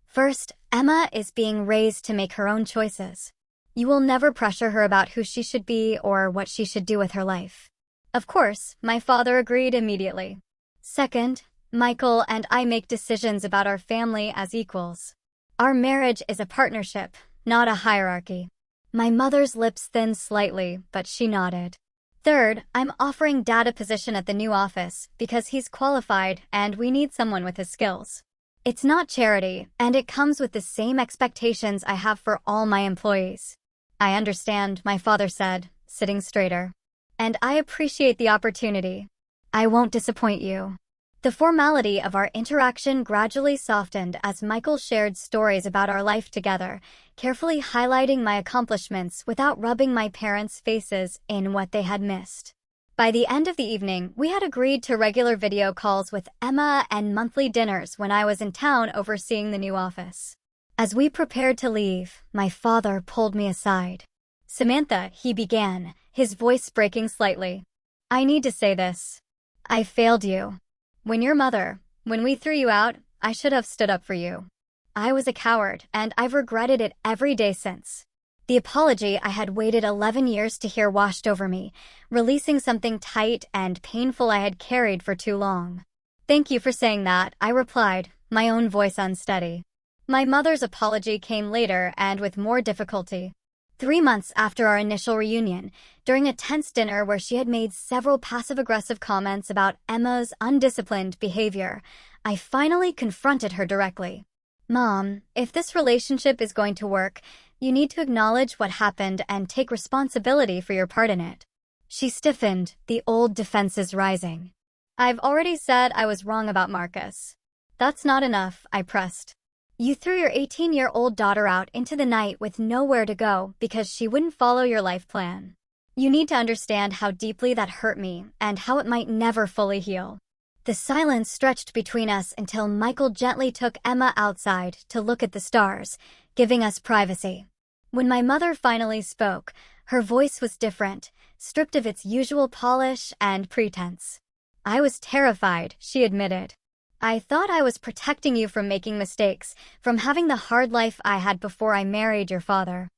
First, Emma is being raised to make her own choices. You will never pressure her about who she should be or what she should do with her life. Of course, my father agreed immediately. Second, Michael and I make decisions about our family as equals. Our marriage is a partnership, not a hierarchy. My mother's lips thinned slightly, but she nodded. Third, I'm offering Dad a position at the new office because he's qualified and we need someone with his skills. It's not charity, and it comes with the same expectations I have for all my employees. I understand, my father said, sitting straighter. And I appreciate the opportunity. I won't disappoint you. The formality of our interaction gradually softened as Michael shared stories about our life together, carefully highlighting my accomplishments without rubbing my parents' faces in what they had missed. By the end of the evening, we had agreed to regular video calls with Emma and monthly dinners when I was in town overseeing the new office. As we prepared to leave, my father pulled me aside. Samantha, he began, his voice breaking slightly. I need to say this. I failed you. When we threw you out, I should have stood up for you. I was a coward, and I've regretted it every day since. The apology I had waited 11 years to hear washed over me, releasing something tight and painful I had carried for too long. Thank you for saying that, I replied, my own voice unsteady. My mother's apology came later and with more difficulty. 3 months after our initial reunion, during a tense dinner where she had made several passive-aggressive comments about Emma's undisciplined behavior, I finally confronted her directly. Mom, if this relationship is going to work, you need to acknowledge what happened and take responsibility for your part in it. She stiffened, the old defenses rising. I've already said I was wrong about Marcus. That's not enough, I pressed. You threw your 18-year-old daughter out into the night with nowhere to go because she wouldn't follow your life plan. You need to understand how deeply that hurt me and how it might never fully heal. The silence stretched between us until Michael gently took Emma outside to look at the stars, giving us privacy. When my mother finally spoke, her voice was different, stripped of its usual polish and pretense. I was terrified, she admitted. I thought I was protecting you from making mistakes, from having the hard life I had before I married your father.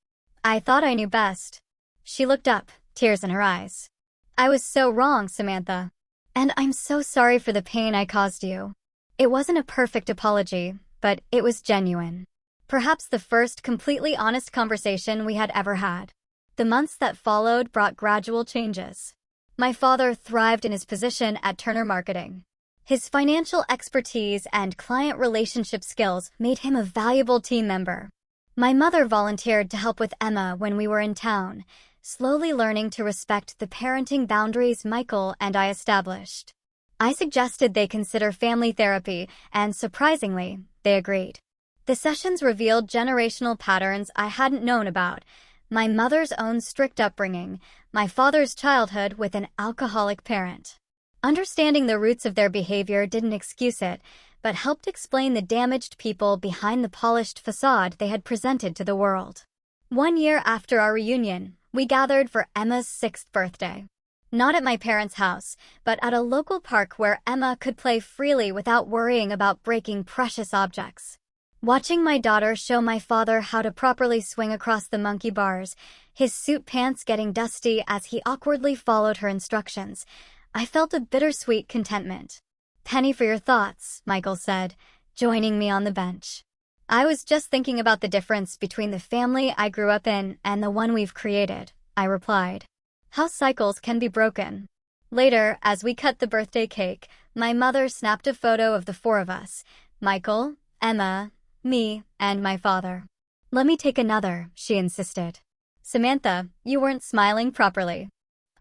I thought I knew best. She looked up, tears in her eyes. I was so wrong, Samantha. And I'm so sorry for the pain I caused you. It wasn't a perfect apology, but it was genuine. Perhaps the first completely honest conversation we had ever had. The months that followed brought gradual changes. My father thrived in his position at Turner Marketing. His financial expertise and client relationship skills made him a valuable team member. My mother volunteered to help with Emma when we were in town, slowly learning to respect the parenting boundaries Michael and I established. I suggested they consider family therapy, and surprisingly, they agreed. The sessions revealed generational patterns I hadn't known about: my mother's own strict upbringing, my father's childhood with an alcoholic parent. Understanding the roots of their behavior didn't excuse it, but helped explain the damaged people behind the polished facade they had presented to the world. 1 year after our reunion, we gathered for Emma's 6th birthday. Not at my parents' house, but at a local park where Emma could play freely without worrying about breaking precious objects. Watching my daughter show my father how to properly swing across the monkey bars, his suit pants getting dusty as he awkwardly followed her instructions, I felt a bittersweet contentment. Penny for your thoughts, Michael said, joining me on the bench. I was just thinking about the difference between the family I grew up in and the one we've created, I replied. How cycles can be broken. Later, as we cut the birthday cake, my mother snapped a photo of the 4 of us: Michael, Emma, me, and my father. Let me take another, she insisted. Samantha, you weren't smiling properly.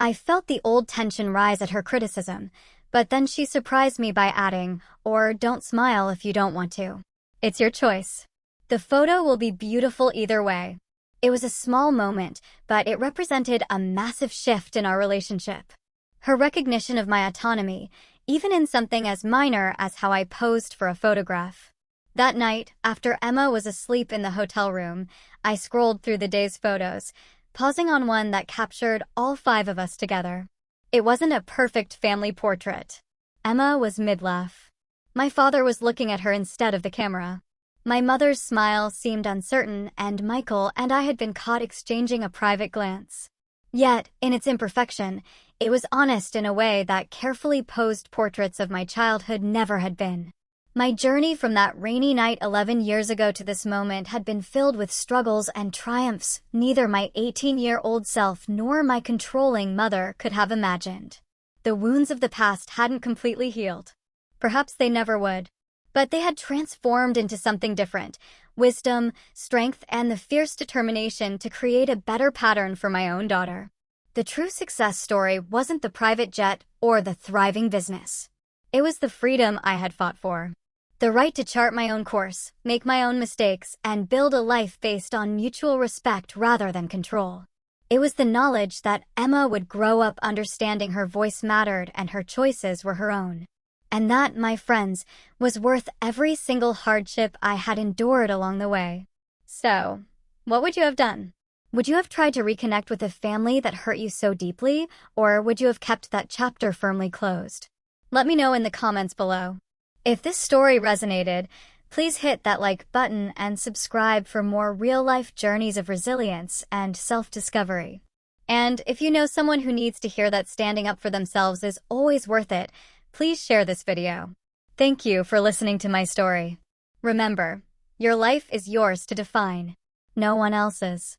I felt the old tension rise at her criticism, but then she surprised me by adding, or don't smile if you don't want to. It's your choice. The photo will be beautiful either way. It was a small moment, but it represented a massive shift in our relationship. Her recognition of my autonomy, even in something as minor as how I posed for a photograph. That night, after Emma was asleep in the hotel room, I scrolled through the day's photos, pausing on one that captured all 5 of us together. It wasn't a perfect family portrait. Emma was mid-laugh. My father was looking at her instead of the camera. My mother's smile seemed uncertain, and Michael and I had been caught exchanging a private glance. Yet, in its imperfection, it was honest in a way that carefully posed portraits of my childhood never had been. My journey from that rainy night 11 years ago to this moment had been filled with struggles and triumphs neither my 18-year-old self nor my controlling mother could have imagined. The wounds of the past hadn't completely healed. Perhaps they never would. But they had transformed into something different: wisdom, strength, and the fierce determination to create a better pattern for my own daughter. The true success story wasn't the private jet or the thriving business. It was the freedom I had fought for. The right to chart my own course, make my own mistakes, and build a life based on mutual respect rather than control. It was the knowledge that Emma would grow up understanding her voice mattered and her choices were her own. And that, my friends, was worth every single hardship I had endured along the way. So, what would you have done? Would you have tried to reconnect with a family that hurt you so deeply, or would you have kept that chapter firmly closed? Let me know in the comments below. If this story resonated, please hit that like button and subscribe for more real-life journeys of resilience and self-discovery. And if you know someone who needs to hear that standing up for themselves is always worth it, please share this video. Thank you for listening to my story. Remember, your life is yours to define, no one else's.